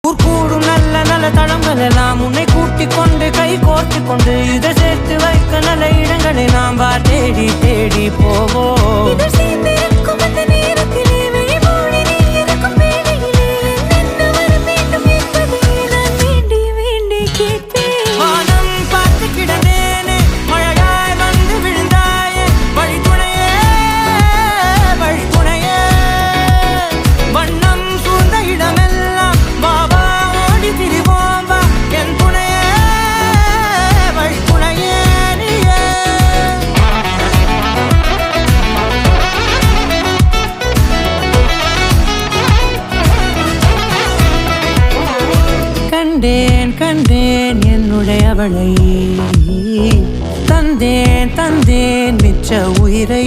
கூடும் நல்ல நல்ல தளங்கள் எல்லாம் உன்னை கூட்டிக் கொண்டு கை கோர்த்து கொண்டு இதை சேர்த்து வைக்க நல்ல இடங்களை நாம் தேடி தேடி போவோம். கண்டேன் கண்டேன் என்னுடையவளை, தந்தேன் தந்தேன் மிச்ச உயிரை.